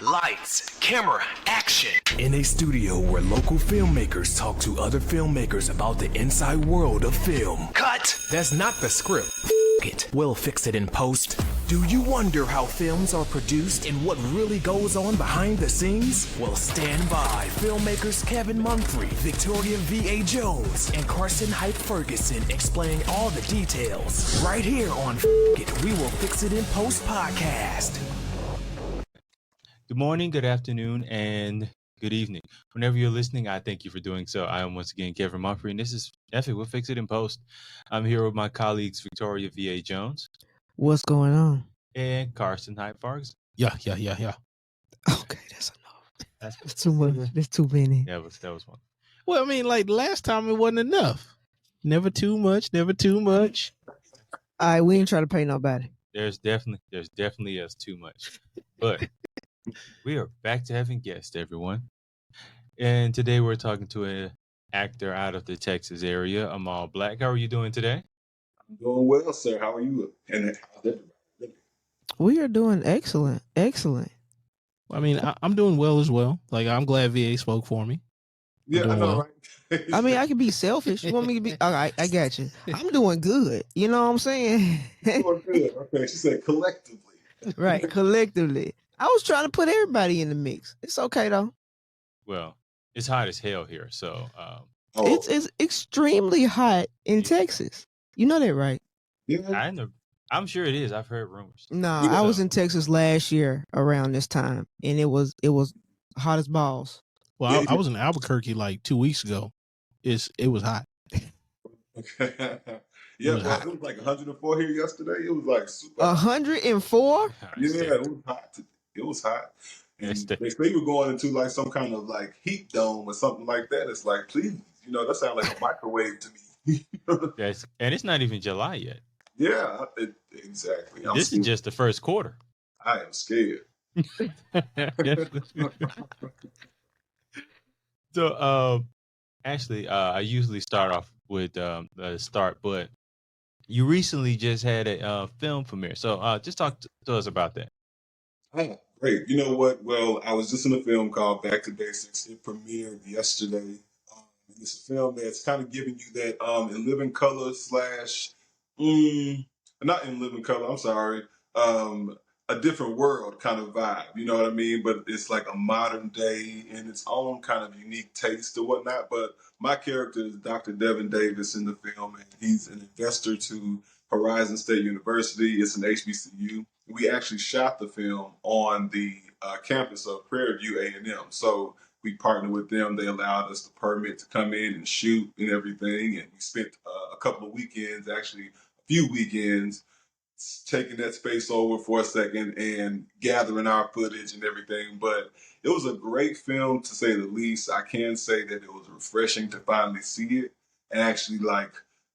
Lights, camera, action. In a studio where local filmmakers talk to other filmmakers about the inside world of film. Cut! That's not the script. It. We'll fix it in post. Do you wonder how films are produced and what really goes on behind the scenes? Well, stand by. Filmmakers Kevin Munfrey, Victoria V.A. Jones, and Carson Hype Ferguson explain all the details. Right here on It. We Will Fix It in Post podcast. Good morning, good afternoon, and good evening. Whenever you're listening, I thank you for doing so. I am once again Kevin Mumphrey, and this is F It. We'll Fix It in Post. I'm here with my colleagues Victoria V.A. Jones. What's going on? And Carson Hype Ferguson. Yeah. Okay, that's enough. That's too much. That's too many. That was one. Well, I mean, like last time it wasn't enough. Never too much. All right, we ain't trying to pay nobody. There's definitely us too much. But we are back to having guests, everyone. And today we're talking to an actor out of the Texas area, Amal Black. How are you doing today? I'm doing well, sir. How are you? And how's everybody? We are doing excellent. I mean, I'm doing well as well. Like, I'm glad VA spoke for me. Yeah, I know, well. right? I mean, I can be selfish. You want me to be? All right, I got you. I'm doing good. You know what I'm saying? Doing good. Okay, she said collectively. Right, collectively. I was trying to put everybody in the mix. It's okay though. Well, it's hot as hell here, so It's extremely hot in Texas. You know that, right? Yeah. I'm sure it is. I've heard rumors. No, Yeah. I was in Texas last year around this time, and it was hot as balls. Well, I was in Albuquerque like 2 weeks ago. It was hot. Yeah, was well, hot. it was like 104 here yesterday. It was like super. 104? Yeah, it was hot. It was hot. And they say we're going into like some kind of like heat dome or something like that. It's like, please, that sounds like a microwave to me. And it's not even July yet. Yeah, exactly. This is just the first quarter. I am scared. So, actually, I usually start off with the start, but you recently just had a film premiere. So, just talk to us about that. Oh, great. You know what? Well, I was just in a film called Back to Basics. It premiered yesterday. And it's a film that's kind of giving you that in living color slash, not in living color, I'm sorry, a different world kind of vibe. You know what I mean? But it's like a modern day in its own kind of unique taste or whatnot. But my character is Dr. Devin Davis in the film, and he's an investor to Horizon State University. It's an HBCU. We actually shot the film on the campus of Prairie View A&M. So we partnered with them. They allowed us the permit to come in and shoot and everything. And we spent a couple of weekends, actually a few weekends, taking that space over for a second and gathering our footage and everything. But it was a great film, to say the least. I can say that it was refreshing to finally see it and actually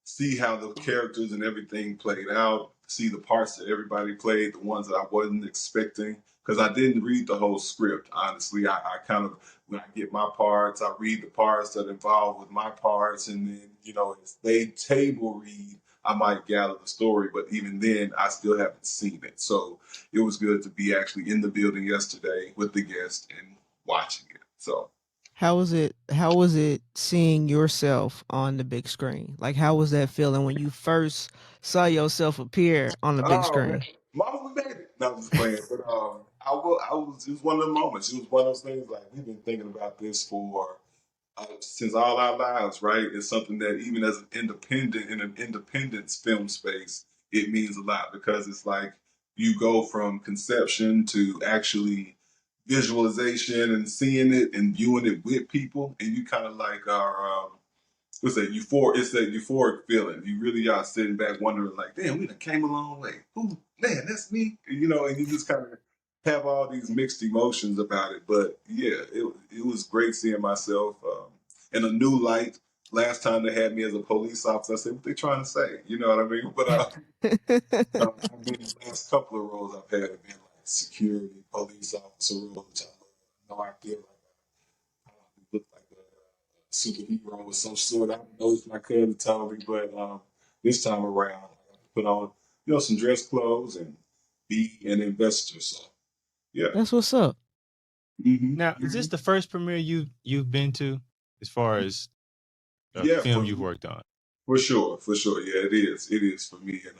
see how the characters and everything played out, see the parts that everybody played, the ones that I wasn't expecting, because I didn't read the whole script. Honestly, I kind of, when I get my parts, I read the parts that involve with my parts, and then, as they table read, I might gather the story, but even then, I still haven't seen it. So it was good to be actually in the building yesterday with the guest and watching it. So. How was it seeing yourself on the big screen? Like, how was that feeling when you first saw yourself appear on the big screen? Man. Mama, we made it. No, I'm just playing. But it was one of the moments. It was one of those things like we've been thinking about this for since all our lives, right? It's something that even as an independent in an independence film space, it means a lot because it's like you go from conception to actually visualization and seeing it and viewing it with people, and you kind of like are it's that euphoric feeling. You really are sitting back wondering like, damn, we done came a long way. Ooh, man, that's me. And you just kind of have all these mixed emotions about it. But yeah, it was great seeing myself in a new light. Last time they had me as a police officer, I said, what they trying to say? You know what I mean? But I mean, the last couple of roles I've had have been like security, police officer roles, which I know I feel like I look like a superhero of some sort. I don't know if my cousin told me, but this time around, I put on, some dress clothes and be an investor. So, yeah. That's what's up. Now, is this the first premiere you've been to, as far as a Yeah, film you've worked on? for sure, for sure. Yeah, it is for me, and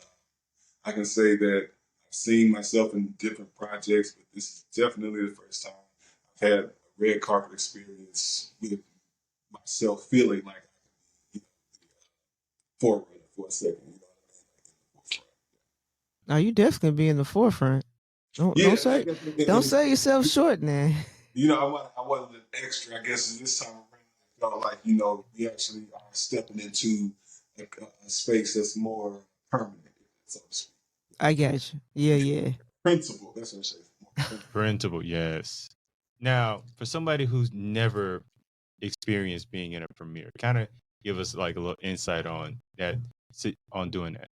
I can say that I've seen myself in different projects, but this is definitely the first time I've had a red carpet experience with myself feeling like I can be, forerunner for a second. You know what I mean? Like in the forefront. Now you definitely be in the forefront. Don't Yeah, don't I say guess, don't sell yourself short, man. I wasn't an extra. I guess this time around, I felt like we actually are stepping into a space that's more permanent, so to speak. I got you. Yeah, yeah. Principle. That's what I say. More principle. Printable, yes. Now, for somebody who's never experienced being in a premiere, kind of give us like a little insight on that, on doing that.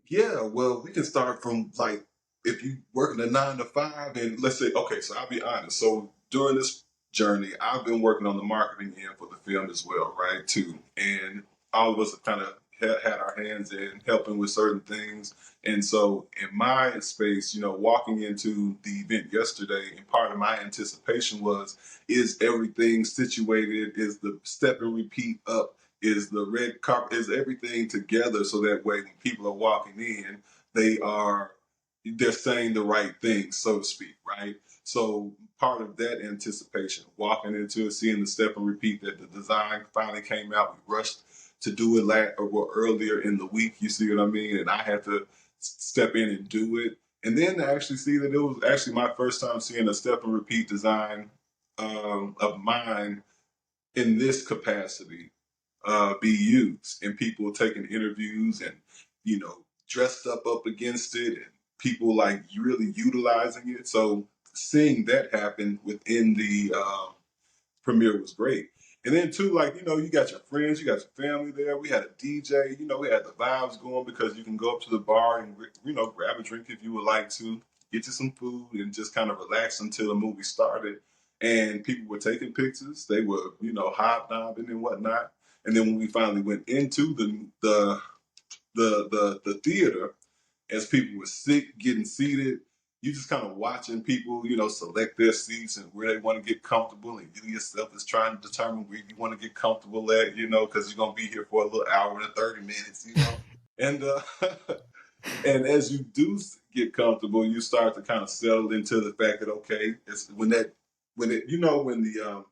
Yeah, well, we can start from like if you working a 9 to 5, and let's say, okay, so I'll be honest. So during this journey, I've been working on the marketing end for the film as well, right? Too, and all of us have kind of had our hands in helping with certain things. And so in my space, walking into the event yesterday, and part of my anticipation was, is everything situated? Is the step and repeat up? Is the red carpet, is everything together so that way when people are walking in, they're saying the right things, so to speak, right? So part of that anticipation, walking into it, seeing the step and repeat, that the design finally came out. We rushed to do it earlier in the week, you see what I mean? And I had to step in and do it. And then to actually see that it was actually my first time seeing a step and repeat design of mine in this capacity be used, and people taking interviews and dressed up against it, and people like really utilizing it. So seeing that happen within the premiere was great. And then too, like, you got your friends, you got your family there. We had a DJ, we had the vibes going, because you can go up to the bar and grab a drink if you would like to, get you some food, and just kind of relax until the movie started. And people were taking pictures, they were hobnobbing and whatnot. And then when we finally went into the theater, as people were getting seated, you just kind of watching people, select their seats and where they want to get comfortable, and you yourself is trying to determine where you want to get comfortable at, because you're gonna be here for a little hour and 30 minutes, and and as you do get comfortable, you start to kind of settle into the fact that, okay, it's when the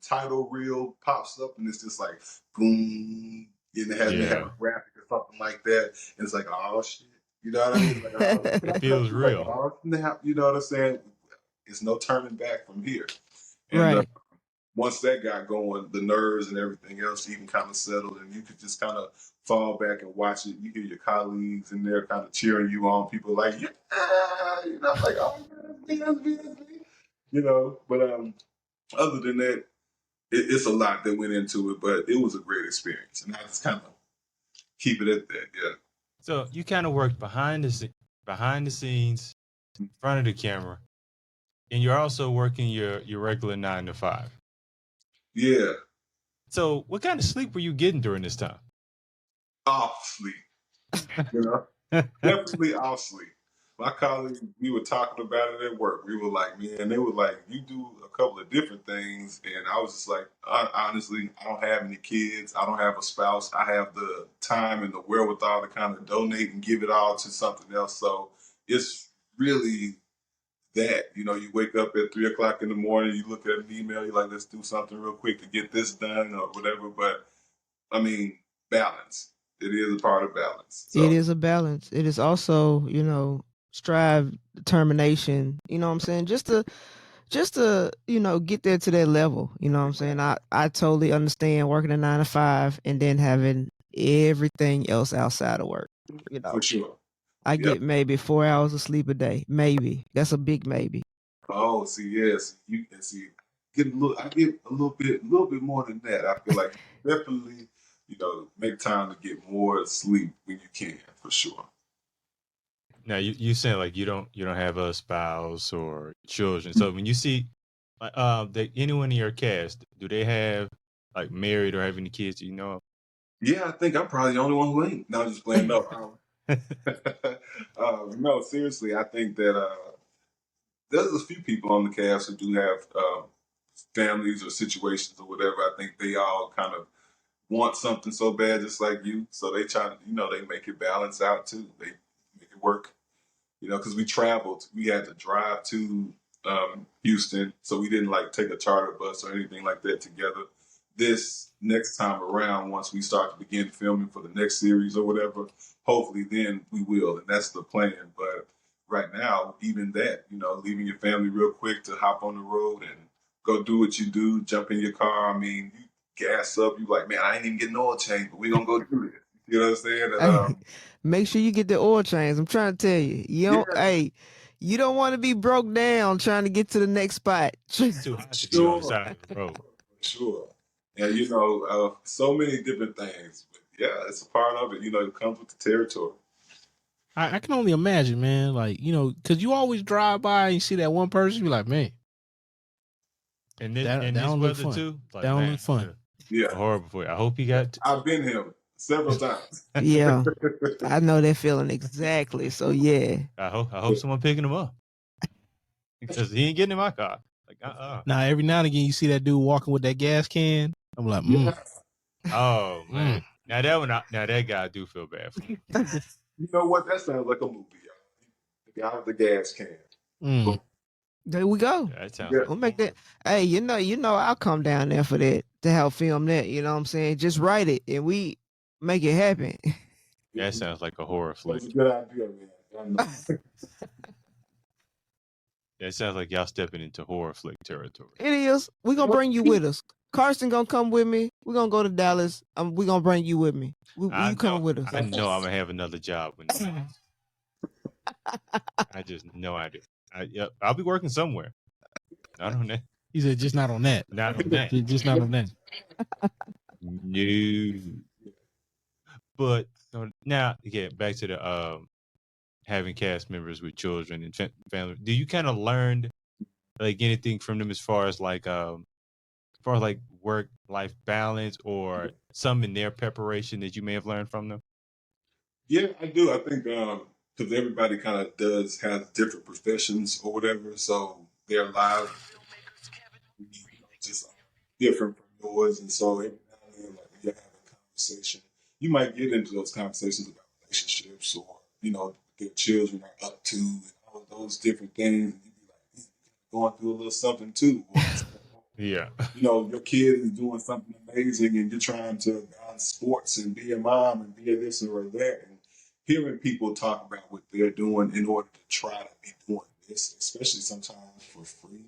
title reel pops up, and it's just like boom, and it has to have a graphic or something like that, and it's like, oh shit. You know what I mean? Like, it feels real. Like, oh, snap, you know what I'm saying? It's no turning back from here. And Right. once that got going, the nerves and everything else even kind of settled, and you could just kind of fall back and watch it. You hear your colleagues in there kind of cheering you on. People like, yeah, like, oh, that's me. But other than that, it's a lot that went into it, but it was a great experience. And I just kind of keep it at that, yeah. So you kind of worked behind the scenes, in front of the camera, and you're also working your regular 9 to 5. Yeah. So what kind of sleep were you getting during this time? Off sleep. Definitely off sleep. My colleagues, we were talking about it at work. We were like, man, they were like, you do a couple of different things. And I was just like, honestly, I don't have any kids. I don't have a spouse. I have the time and the wherewithal to kind of donate and give it all to something else. So it's really that, you wake up at 3 o'clock in the morning, you look at an email, you're like, let's do something real quick to get this done or whatever. But I mean, balance. It is a part of balance. So. It is a balance. It is also, strive, determination, you know what I'm saying? Just to, get there to that level, you know what I'm saying? I totally understand working a 9 to 5 and then having everything else outside of work, For sure. I get maybe 4 hours of sleep a day. Maybe. That's a big maybe. Oh, see, yes. You can see I get a little bit more than that. I feel like definitely, make time to get more sleep when you can, for sure. Now you saying like you don't have a spouse or children. So when you see anyone in your cast, do they have like married or have any kids? Do you know? Yeah, I think I'm probably the only one who ain't. No, I'm just playing. No, no, seriously, I think that there's a few people on the cast who do have families or situations or whatever. I think they all kind of want something so bad, just like you. So they try to, they make it balance out too. They make it work, because we traveled. We had to drive to Houston, so we didn't like take a charter bus or anything like that together. This next time around, once we start to begin filming for the next series or whatever, hopefully then we will, and that's the plan. But right now, even that, leaving your family real quick to hop on the road and go do what you do, jump in your car. I mean, you gas up, you like, man, I ain't even getting oil change, but we gonna go do this. You know what I'm saying? And, Make sure you get the oil change. I'm trying to tell you, you don't want to be broke down trying to get to the next spot. It's too hot to be on the side of the road. Sure. And, so many different things. But yeah, it's a part of it. It comes with the territory. I can only imagine, man. Like, because you always drive by and you see that one person, you be like, man. And this weather too. Like, that don't look fun. Yeah. Horrible for you. I hope you got. I've been here several times. Yeah, I know that feeling exactly. So yeah. I hope someone picking him up because he ain't getting in my car. Like Now every now and again you see that dude walking with that gas can. I'm like, Oh man. Now that guy I do feel bad for. You know what? That sounds like a movie, y'all. The guy with the gas can. There we go. Yeah, that sounds We'll make that. Hey, I'll come down there for that to help film that. You know what I'm saying? Just write it and we make it happen. That sounds like a horror flick. That's a good idea, man. That sounds like y'all stepping into horror flick territory. It is. We're gonna bring you with us. Carson gonna come with me. We're gonna go to Dallas. We're gonna bring you with me. You come with us. I know I'm gonna have another job when I just know I do. I'll be working somewhere. Not on that. He said, just not on that. Not on that. Just not on that. No. But now, again, back to the having cast members with children and family. Do you kind of learn like anything from them as far as work-life balance or some in their preparation that you may have learned from them? Yeah, I do. I think because everybody kind of has different professions or whatever, so their lives just different from yours, and so every now and then, like when you're having a conversation, you might get into those conversations about relationships or their children are up to and all of those different things, and you'd be like, going through a little something too. Yeah. Your kid is doing something amazing and you're trying to balance sports and be a mom and be a this or that. And hearing people talk about what they're doing in order to try to be doing this, especially sometimes for free,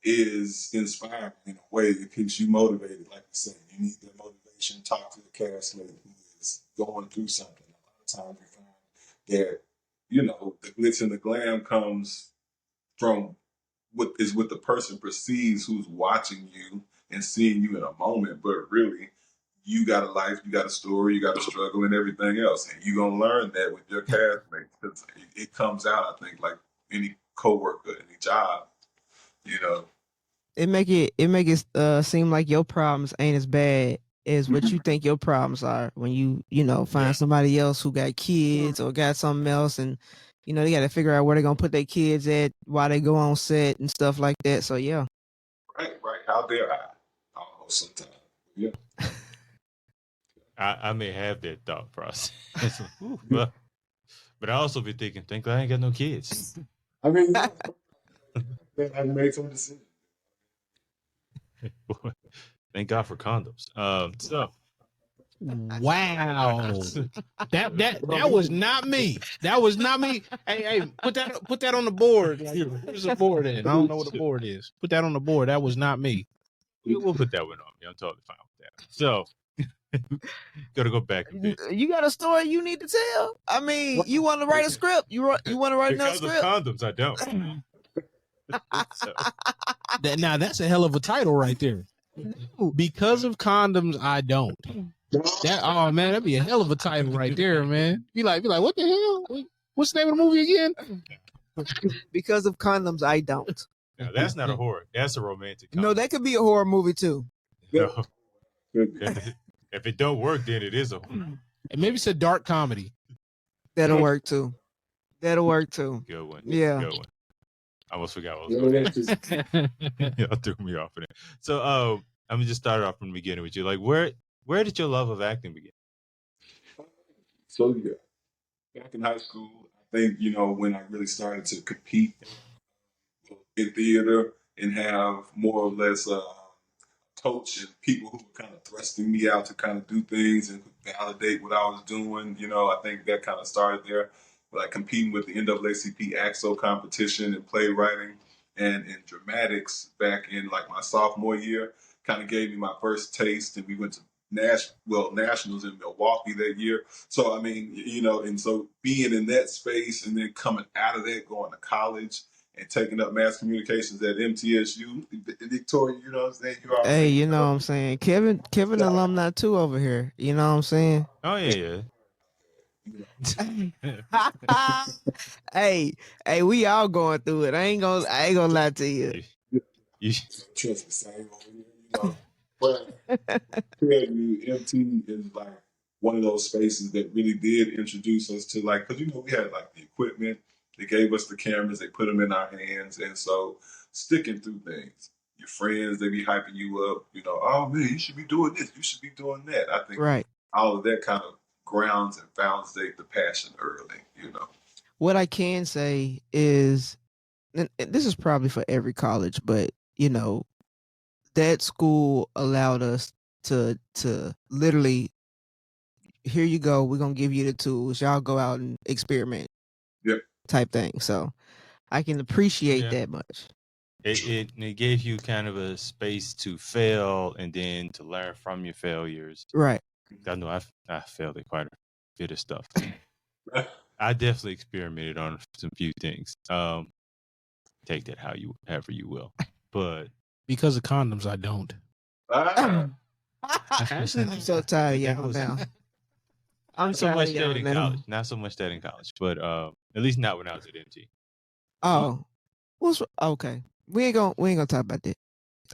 is inspiring in a way that keeps you motivated. Like you said, you need that motivation. Talk to the castmate who is going through something. A lot of times we find that, the glitz and the glam comes from what the person perceives who's watching you and seeing you in a moment, but really you got a life, you got a story, you got a struggle and everything else, and you're gonna learn that with your castmates because it comes out, I think, like any coworker, any job, It make it seem like your problems ain't as bad as what you think your problems are when you find somebody else who got kids or got something else, and they got to figure out where they're gonna put their kids at while they go on set and stuff like that. So yeah. Right. How dare I? Almost sometimes. Yeah. I may have that thought process, but I also be thinking, thank God I ain't got no kids. I mean, I made some decisions. Thank God for condoms. So. Wow. that was not me. That was not me. Hey, put that on the board. Here's a board in. I don't know what the board is. Put that on the board. That was not me. We'll put that one on me. I'm totally fine with that. So gotta go back a bit. You got a story you need to tell? I mean, you want to write a script? You want to write another script? Because of condoms, I don't. So. Now that's a hell of a title right there. Because of condoms, I don't. Oh man, that'd be a hell of a title right there, man. Be like, what the hell? What's the name of the movie again? Because of condoms, I don't. No, that's not a horror. That's a romantic comedy. No, that could be a horror movie too. No. If it don't work, then it is a horror. And maybe it's a dark comedy. That'll work too. Good one. Yeah. Good one. I almost forgot what I was going to ask. Y'all threw me off of it. So, I'm gonna just start off from the beginning with you. Like, where did your love of acting begin? So yeah, back in high school, I think when I really started to compete in theater and have more or less coach and people who were kind of thrusting me out to kind of do things and validate what I was doing. I think that kind of started there, like competing with the NAACP AXO competition in playwriting and in dramatics back in like my sophomore year, kind of gave me my first taste. And we went to nationals in Milwaukee that year. So, I mean, and so being in that space and then coming out of that, going to college, and taking up mass communications at MTSU, Victoria, you know what I'm saying? You already Hey, you know what I'm saying? Kevin alumni too over here. You know what I'm saying? Oh yeah, hey, we all going through it. I ain't gonna lie to you. you trust me, same over here, But I tell you, MT is like one of those spaces that really did introduce us to because we had like the equipment, they gave us the cameras, they put them in our hands, and so sticking through things. Your friends, they be hyping you up, oh man, you should be doing this, you should be doing that. I think Right. all of that kind of grounds and foundates the passion early, What I can say is, and this is probably for every college, but that school allowed us to literally, here you go, we're gonna give you the tools, y'all go out and experiment. Yep. Type thing. So I can appreciate that much. It gave you kind of a space to fail and then to learn from your failures. Right. I know I failed at quite a bit of stuff. I definitely experimented on some few things. Take that however you will, but because of condoms, I don't. I'm so tired of y'all now. I'm so much that in now. college. Not so much that in college, but at least not when I was at MT. Oh, okay? We ain't gonna talk about that.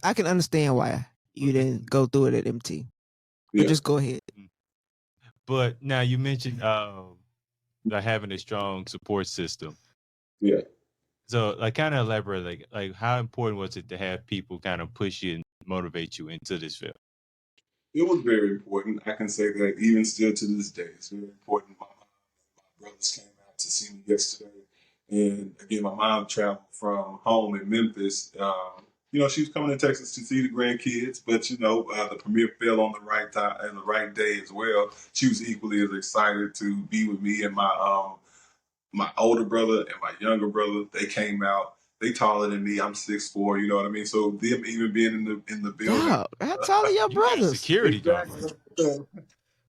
I can understand why you didn't go through it at MT. But just go ahead. But now you mentioned like having a strong support system. Yeah. So like kind of elaborate, like how important was it to have people kind of push you and motivate you into this field? It was very important. I can say that even still to this day, it's very important. My brothers came out to see me yesterday. And again, my mom traveled from home in Memphis. She was coming to Texas to see the grandkids, but the premiere fell on the right time and the right day as well. She was equally as excited to be with me and my older brother and my younger brother. They came out. They taller than me. I'm 6'4". You know what I mean. So them even being in the building. Wow, how tall are your brothers? Security guard.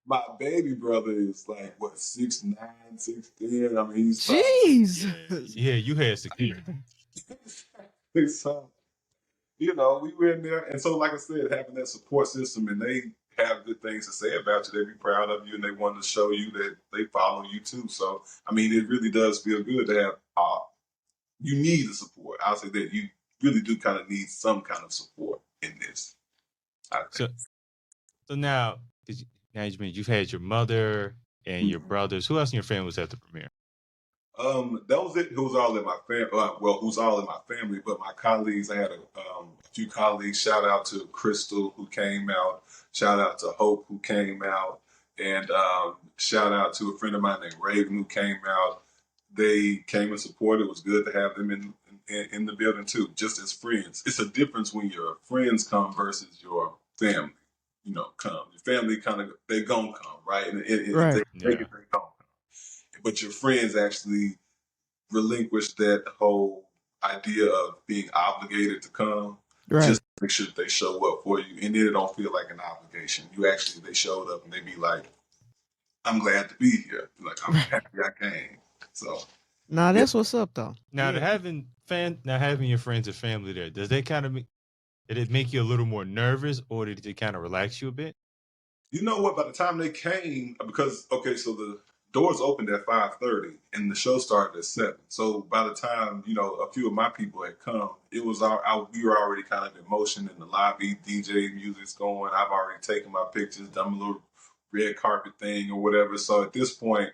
My baby brother is like what 6'9", 6'10". I mean, he's jeez. Yeah, you had security. So, we were in there, and so like I said, having that support system, and they have good things to say about you. They be proud of you, and they want to show you that they follow you too. So, I mean, it really does feel good to have. You need the support. I'll say that you really do kind of need some kind of support in this. So now you've had your mother and your brothers. Who else in your family was at the premiere? That was it. It was all in my family. Well, who's all in my family, but my colleagues. I had a few colleagues. Shout out to Crystal who came out. Shout out to Hope who came out, and shout out to a friend of mine named Raven who came out. They came and supported. It was good to have them in the building too, just as friends. It's a difference when your friends come versus your family. Come. Your family they gonna come, right? And right. they gonna come. But your friends actually relinquish that whole idea of being obligated to come. Right. Just make sure that they show up for you, and then it don't feel like an obligation. They showed up, and they be like, "I'm glad to be here. Like I'm happy I came." So, that's what's up though. Now having your friends and family there, does that kind of did it make you a little more nervous, or did it kind of relax you a bit? You know what? By the time they came, because so the doors opened at 5:30 and the show started at 7. So by the time a few of my people had come, it was we were already kind of in motion in the lobby. DJ music's going. I've already taken my pictures, done a little red carpet thing or whatever. So at this point,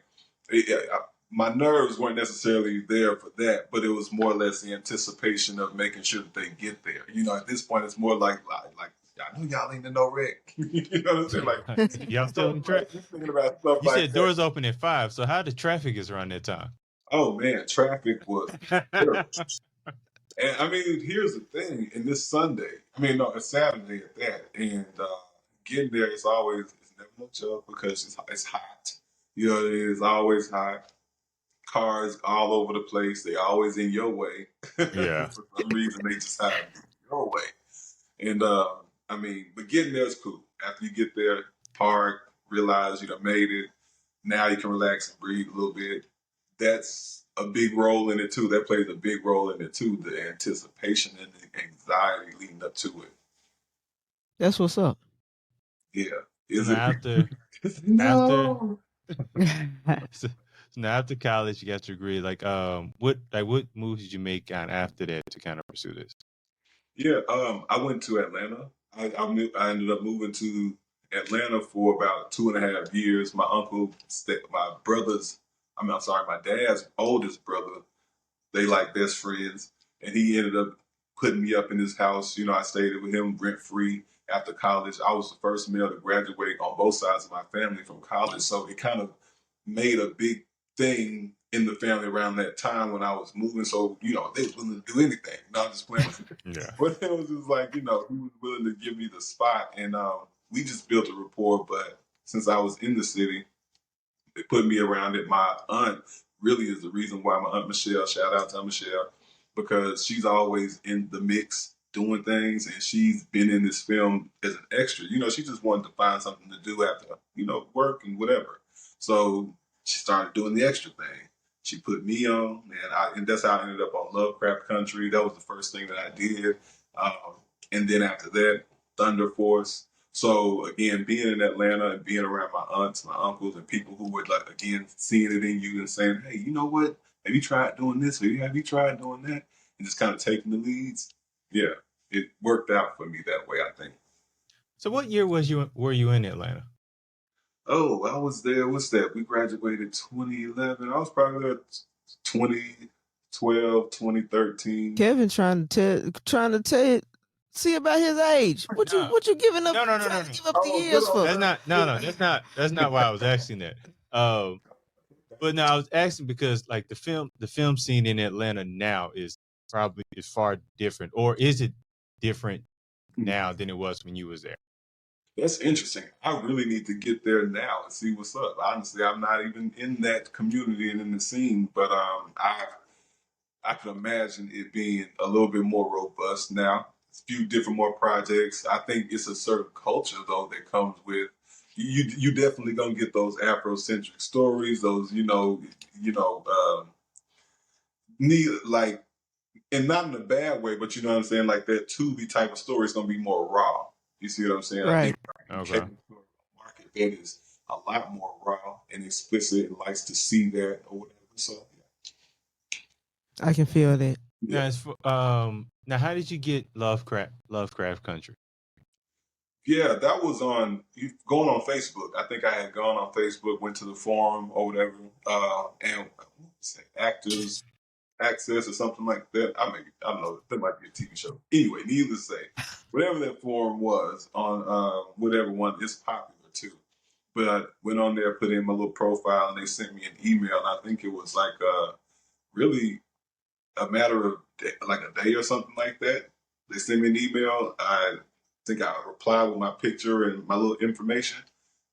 my nerves weren't necessarily there for that, but it was more or less the anticipation of making sure that they get there. You know, at this point, it's more like I know y'all ain't in no wreck. You know what I'm saying? Like, Y'all still in traffic? just thinking about stuff You like said that. doors open at 5, so how the traffic is around that time? Oh man, traffic was terrible. And I mean, here's the thing: in this Sunday, I mean, no, it's Saturday at that, and getting there is always it's never no joke because it's hot. You know, it is always hot. Cars all over the place. They always in your way. Yeah. For some reason, they just have your way. And I mean, but getting there is cool. After you get there, park, realize you done made it. Now you can relax and breathe a little bit. That's a big role in it too. That plays a big role in it too. The anticipation and the anxiety leading up to it. That's what's up. Yeah. So Is now it? after I so now after college, you got your degree. What moves did you make after that to kind of pursue this? Yeah. I went to Atlanta. I ended up moving to Atlanta for about 2.5 years. My dad's oldest brother, they like best friends, and he ended up putting me up in his house. You know, I stayed with him rent free after college. I was the first male to graduate on both sides of my family from college, so it kind of made a big thing in the family around that time when I was moving. So you know, they was willing to do anything. Not just playing. Yeah. But it was just like, you know, he was willing to give me the spot, and we just built a rapport. But since I was in the city, they put me around it. My aunt really is the reason why my aunt Michelle, shout out to Aunt Michelle, because she's always in the mix doing things, and she's been in this film as an extra. You know, she just wanted to find something to do after, you know, work and whatever. So she started doing the extra thing. She put me on, and that's how I ended up on Lovecraft Country. That was the first thing that I did. And then after that, Thunder Force. So again, being in Atlanta and being around my aunts, my uncles, and people who were like again seeing it in you and saying, "Hey, you know what? Have you tried doing this? Or have you tried doing that?" And just kind of taking the leads. Yeah, it worked out for me that way, I think. So what year were you in Atlanta? Oh, I was there. What's that? We graduated 2011. I was probably there 2012, 2013. Kevin trying to tell you, see about his age. What No. you giving up? No. Trying to give up the Oh, years good for? That's not why I was asking that. But no, I was asking because like the film scene in Atlanta now is far different, or is it different now than it was when you was there? That's interesting. I really need to get there now and see what's up. Honestly, I'm not even in that community and in the scene, but I can imagine it being a little bit more robust now. A few different more projects. I think it's a certain culture though that comes with you definitely gonna get those Afrocentric stories, those need like, and not in a bad way, but you know what I'm saying, like that Tubi type of story is gonna be more raw. You see what I'm saying? I Right. think Okay. market that is a lot more raw and explicit and likes to see that or whatever. So I can feel that. Now, now, how did you get Lovecraft Country? yeah, that was going on Facebook. I think I had gone on Facebook, went to the forum or whatever, and what was it, Actors Access or something like that. I don't know. That might be a TV show. Anyway, needless to say, whatever that forum was on whatever one is popular too. But I went on there, put in my little profile, and they sent me an email. And I think it was like really a matter of like a day or something like that. They sent me an email. I think I replied with my picture and my little information.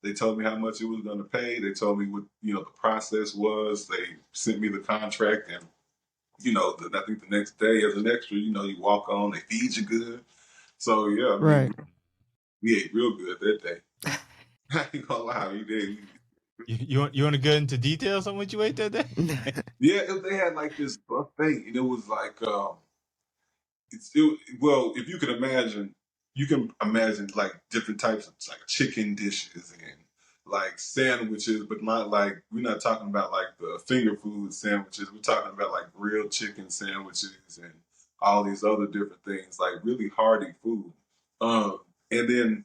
They told me how much it was going to pay. They told me what the process was. They sent me the contract, and I think the next day as an extra, you walk on. They feed you good. So yeah, I mean, Right. we ate real good that day. I ain't gonna lie, we did. You want to go into details on what you ate that day? Yeah, they had like this buffet, and it was like well, if you can imagine like different types of like chicken dishes and like sandwiches, but not like, we're not talking about like the finger food sandwiches. We're talking about like grilled chicken sandwiches and all these other different things, like really hearty food. And then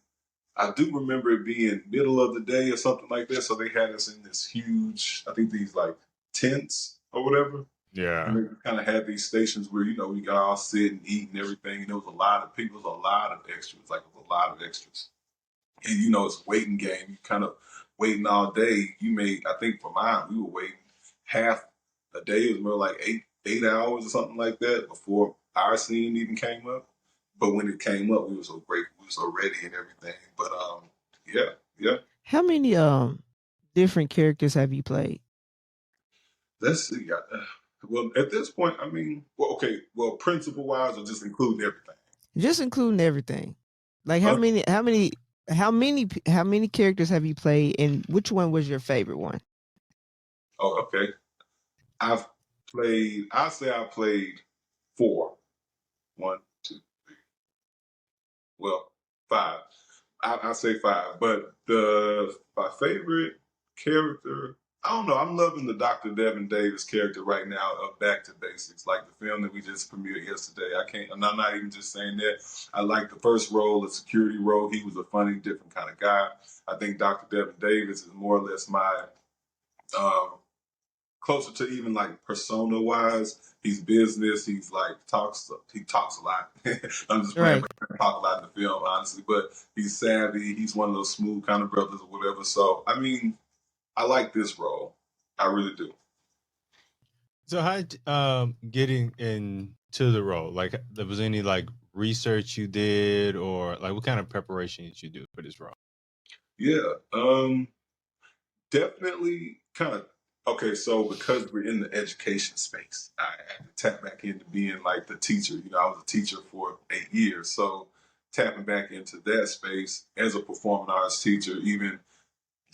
I do remember it being middle of the day or something like that. So they had us in this huge, I think these like tents or whatever. Yeah. And they kind of had these stations where, you know, we got all sit and eat and everything. And there was a lot of people, a lot of extras, like a lot of extras. And, you know, it's a waiting game. You kind of waiting all day. I think for mine, we were waiting half a day. It was more like eight hours or something like that before our scene even came up. But when it came up, we were so grateful. We were so ready and everything. But, yeah. How many different characters have you played? Let's see. Well, at this point, I mean, principle wise, or just including everything. Just including everything. Like how many characters have you played, and which one was your favorite one? Oh, okay. I played 4. 1, 2, 3. Well, 5. I say 5, but my favorite character, I don't know. I'm loving the Dr. Devin Davis character right now of Back to Basics, like the film that we just premiered yesterday. I'm not even just saying that. I like the first role, the security role. He was a funny, different kind of guy. I think Dr. Devin Davis is more or less my closer to even like persona wise. He's business. He talks a lot. I'm just playing, Right. but talk a lot in the film, honestly. But he's savvy. He's one of those smooth kind of brothers or whatever. So I mean, I like this role. I really do. So how getting into the role? Like, there was any like research you did, or like what kind of preparation did you do for this role? Yeah, definitely kind of. Okay, so because we're in the education space, I had to tap back into being like the teacher. You know, I was a teacher for 8 years, so tapping back into that space as a performing arts teacher, even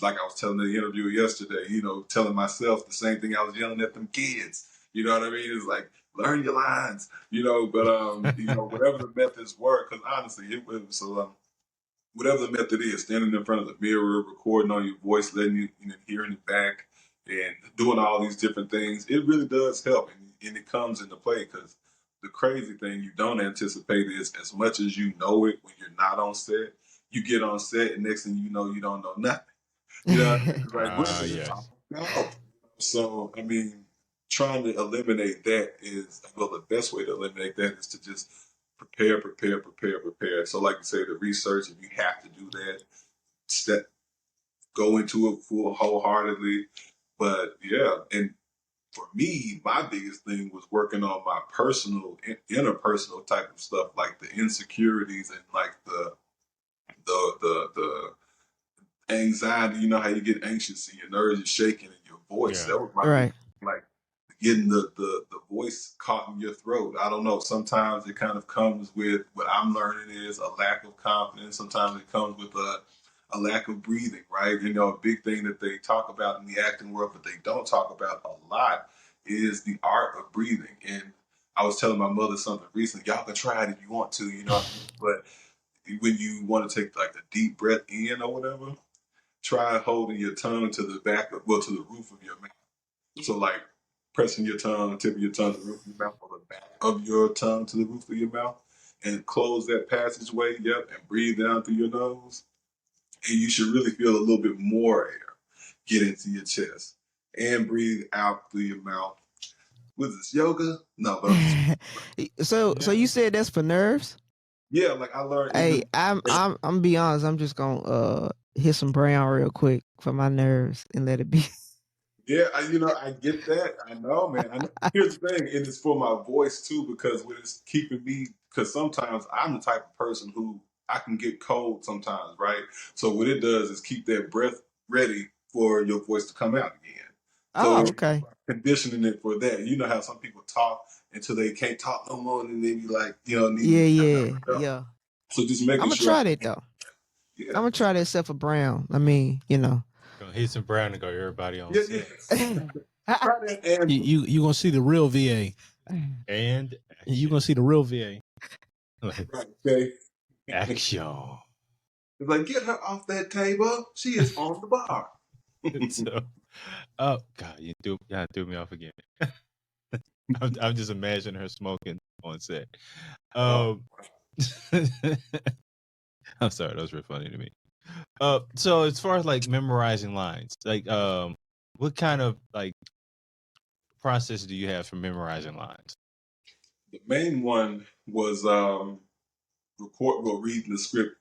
like I was telling the interviewer yesterday, you know, telling myself the same thing I was yelling at them kids. You know what I mean? It's like, learn your lines, you know, but, you know, whatever the methods were, because honestly, it was, whatever the method is, standing in front of the mirror, recording on your voice, letting you know, hearing it back, and doing all these different things, it really does help. And it comes into play because the crazy thing you don't anticipate is as much as you know it when you're not on set, you get on set and next thing you know, you don't know nothing. You know, like, what is it talking about? So, I mean, trying to eliminate that is, well, the best way to eliminate that is to just prepare. So, like you say, the research, if you have to do that, go into it full wholeheartedly. But yeah, and for me, my biggest thing was working on my personal, interpersonal type of stuff, like the insecurities and like the anxiety. You know how you get anxious and your nerves are shaking and your voice. Yeah. That was my Right. like getting the voice caught in your throat. I don't know. Sometimes it kind of comes with what I'm learning is a lack of confidence. Sometimes it comes with a lack of breathing, right? You know, a big thing that they talk about in the acting world, but they don't talk about a lot is the art of breathing. And I was telling my mother something recently. Y'all can try it if you want to, you know, but when you want to take like a deep breath in or whatever, try holding your tongue to the to the roof of your mouth. So like pressing your tongue, tip of your tongue to the roof of your mouth, or the back of your tongue to the roof of your mouth, and close that passageway, and breathe down through your nose. And you should really feel a little bit more air get into your chest and breathe out through your mouth. Was this yoga? No, but So you said that's for nerves? yeah, like I learned. Hey, I'm be honest, I'm just gonna hit some brown real quick for my nerves and let it be. Yeah, I get that. I know, man. I know. Here's the thing, and it's for my voice too, because what it's keeping me, because sometimes I'm the type of person who I can get cold sometimes, right? So what it does is keep that breath ready for your voice to come out again. So Oh, okay. conditioning it for that. You know how some people talk until they can't talk no more, and then you like, Yeah. So just making I'm gonna sure. try that though. Yeah. I'm gonna try that except for brown. I mean, Gonna hit some brown and go everybody on Yeah, set. Try that and You gonna see the real VA. And You gonna see the real VA. like, right, okay. action. It's like, get her off that table. She is on the bar. So, oh God, you threw me off again. I'm just imagining her smoking on set. I'm sorry, that was really funny to me. So as far as like memorizing lines, like what kind of like process do you have for memorizing lines? The main one was reading the script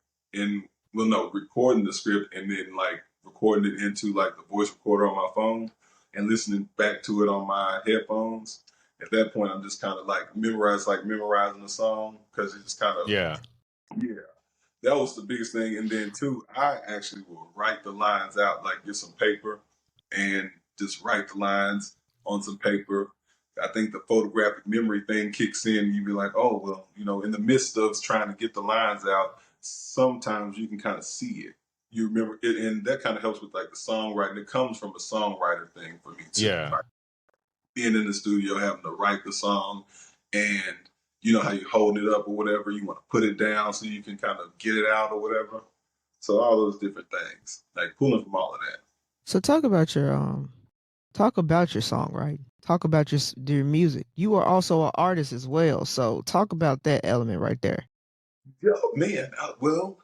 recording the script and then like recording it into like the voice recorder on my phone and listening back to it on my headphones. At that point, I'm just kind of like memorizing the song because it just kind of Yeah. That was the biggest thing. And then too, I actually will write the lines out, like get some paper and just write the lines on some paper. I think the photographic memory thing kicks in. You be like, oh, well, in the midst of trying to get the lines out, sometimes you can kind of see it. You remember it, and that kind of helps with like the songwriting. It comes from a songwriter thing for me too. Yeah. Like, being in the studio, having to write the song, and you know how you hold it up or whatever, you want to put it down so you can kind of get it out or whatever. So all those different things, like pulling from all of that. So talk about your songwriting. Talk about your music. You are also an artist as well. So talk about that element right there. Yo, man, well,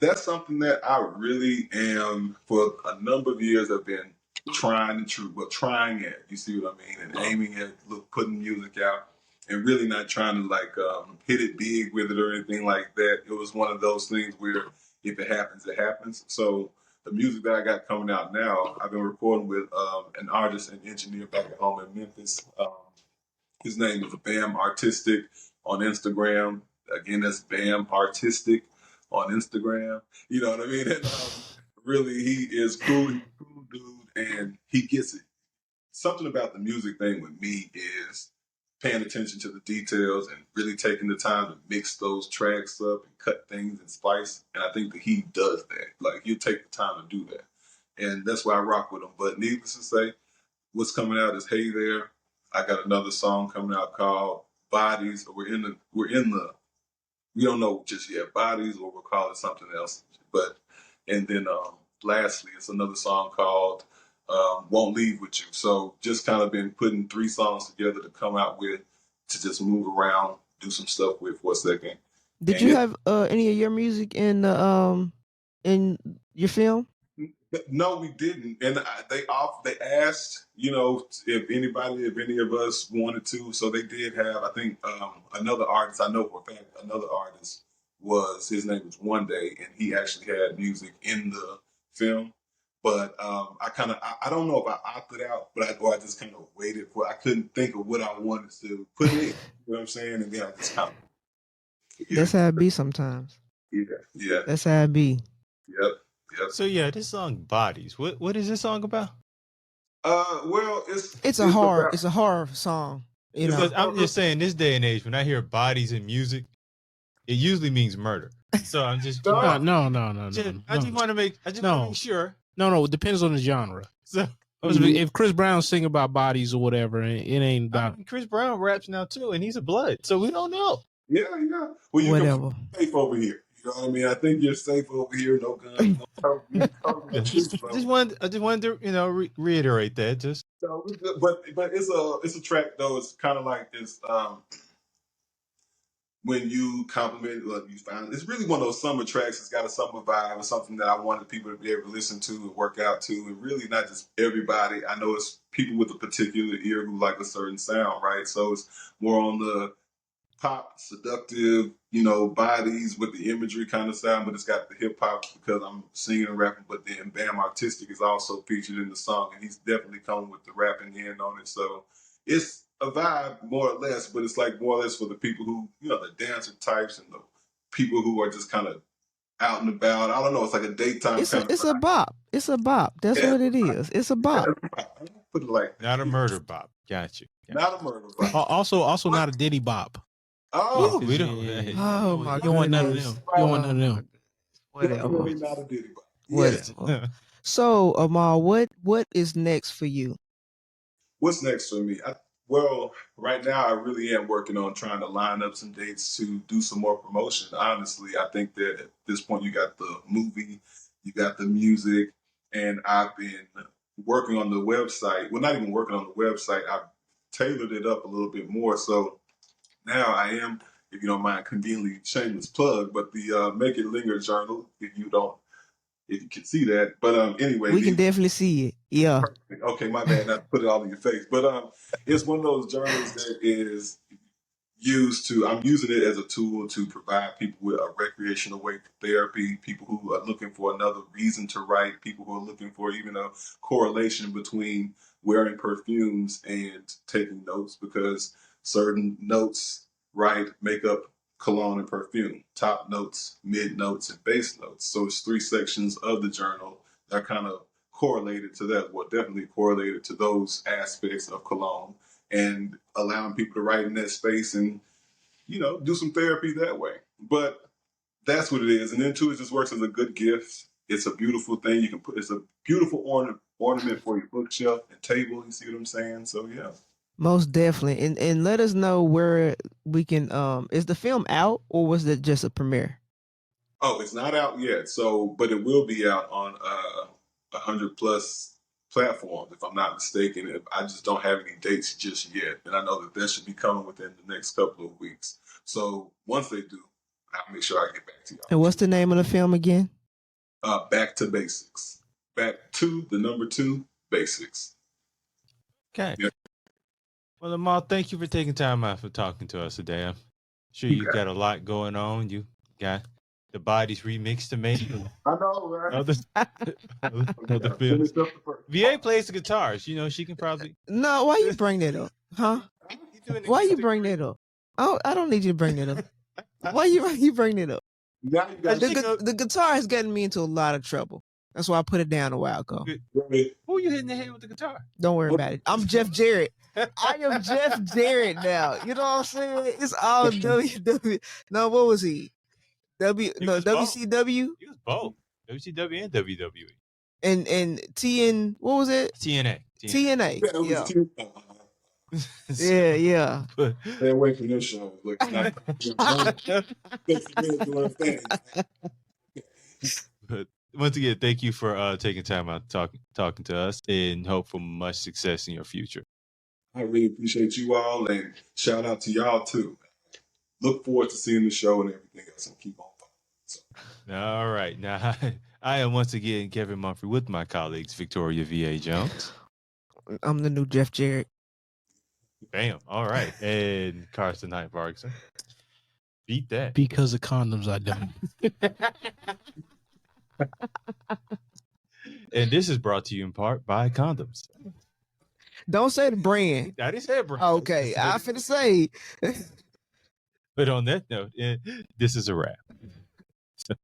that's something that I really am for a number of years. I've been trying at. You see what I mean? And aiming at putting music out, and really not trying to like hit it big with it or anything like that. It was one of those things where if it happens, it happens. So the music that I got coming out now, I've been recording with an artist and engineer back at home in Memphis. His name is Bam Artistic on Instagram. Again, that's Bam Artistic on Instagram. You know what I mean? And really, he is cool. He's a cool dude, and he gets it. Something about the music thing with me is paying attention to the details and really taking the time to mix those tracks up and cut things and splice. And I think that he does that. Like, he'll take the time to do that. And that's why I rock with him. But needless to say, what's coming out is Hey There. I got another song coming out called Bodies. We don't know just yet, Bodies, or we'll call it something else. And then lastly, it's another song called Won't Leave With You. So just kind of been putting 3 songs together to come out with, to just move around, do some stuff with for a second. Did you have any of your music in your film? No, we didn't. And they asked, if any of us wanted to. So they did have, I think, another artist. I know for a fact another artist his name was One Day, and he actually had music in the film. But I don't know if I opted out, but I just kind of waited for. I couldn't think of what I wanted to put in. You know what I'm saying? And then I just kind of. Yeah. That's how it be sometimes. Yeah. That's how it be. Yep. So yeah, this song Bodies. What is this song about? Well, it's a horror song. Because I'm just saying, this day and age, when I hear bodies in music, it usually means murder. So I'm just no. I just want to make sure. No, it depends on the genre. So if Chris Brown sing about bodies or whatever, it ain't about. Chris Brown raps now too, and he's a blood, so we don't know. Yeah. Well, you can be safe over here. You know what I mean? I think you're safe over here. No guns. I just wanted to reiterate that. Just but it's a track though. It's kind of like this. When you compliment, you find it's really one of those summer tracks. It's got a summer vibe. It's something that I wanted people to be able to listen to and work out to. And really not just everybody. I know it's people with a particular ear who like a certain sound, right? So it's more on the pop, seductive, bodies with the imagery kind of sound, but it's got the hip hop because I'm singing and rapping. But then Bam Artistic is also featured in the song, and he's definitely coming with the rapping end on it. So it's a vibe more or less, but it's like more or less for the people who, the dancer types and the people who are just kind of out and about. I don't know. It's like a daytime. It's a bop. It's a bop. That's what it is. It's a bop. Put it like not a murder bop. Got you. Not a murder bop. Also not a Diddy bop. Oh, we don't. Oh my God! You don't want none of them. You don't want none of them. Whatever. Not a Diddy bop. Whatever. So, Amal, what is next for you? What's next for me? Well, right now I really am working on trying to line up some dates to do some more promotion. Honestly, I think that at this point you got the movie, you got the music, and I've been working on the website. Well, not even working on the website. I've tailored it up a little bit more. So now I am, if you don't mind, conveniently shameless plug, but the Make It Lingered Journal, if you don't if you can see that. But anyway, We can definitely see it. Yeah. okay, my bad, not to put it all in your face. But it's one of those journals that is I'm using it as a tool to provide people with a recreational way for therapy, people who are looking for another reason to write, people who are looking for even a correlation between wearing perfumes and taking notes, because certain notes, right, make up cologne and perfume, top notes, mid notes, and base notes. So it's 3 sections of the journal that are kind of correlated to that, well, definitely correlated to those aspects of cologne, and allowing people to write in that space and, do some therapy that way. But that's what it is. And then too, it just works as a good gift. It's a beautiful thing. It's a beautiful ornament for your bookshelf and table. You see what I'm saying? So yeah. Most definitely. And let us know where we can is the film out, or was it just a premiere? Oh, it's not out yet. So, but it will be out on 100 plus platforms, if I'm not mistaken. I just don't have any dates just yet, and I know that should be coming within the next couple of weeks. So once they do, I'll make sure I get back to y'all. And what's the name of the film again? Back to Basics. Back to the number 2 basics. Okay. Yeah. Well, Amal, thank you for taking time out for talking to us today. I'm sure you got a lot going on. You got the Bodies remixed to make. I know, right? Other films. VA plays the guitars. She can probably. No, why you bring that up? Huh? Why you bring that up? Oh, I don't need you to bring that up. Why you bring it up? Now you got The guitar has gotten me into a lot of trouble. That's why I put it down a while ago. Who you hitting the head with the guitar? Don't worry about it. I'm Jeff Jarrett. I am Jeff Jarrett now. You know what I'm saying? It's all WW. No, what was he? WCW. He was both WCW and WWE. And TN. What was it? TNA. Yeah. Yeah. Stay away from this show. Look, But once again, thank you for taking time out talking to us, and hope for much success in your future. I really appreciate you all, and shout out to y'all too. Look forward to seeing the show and everything else, and keep on following. All right. Now, I am once again Kevin Mumphrey with my colleagues Victoria V.A. Jones. I'm the new Jeff Jarrett. Bam. All right. And Carson Hyde Parkinson. Beat that. Because of condoms, I don't. And this is brought to you in part by condoms. Don't say the brand. I didn't say brand. Okay, I finna say. But on that note, this is a wrap.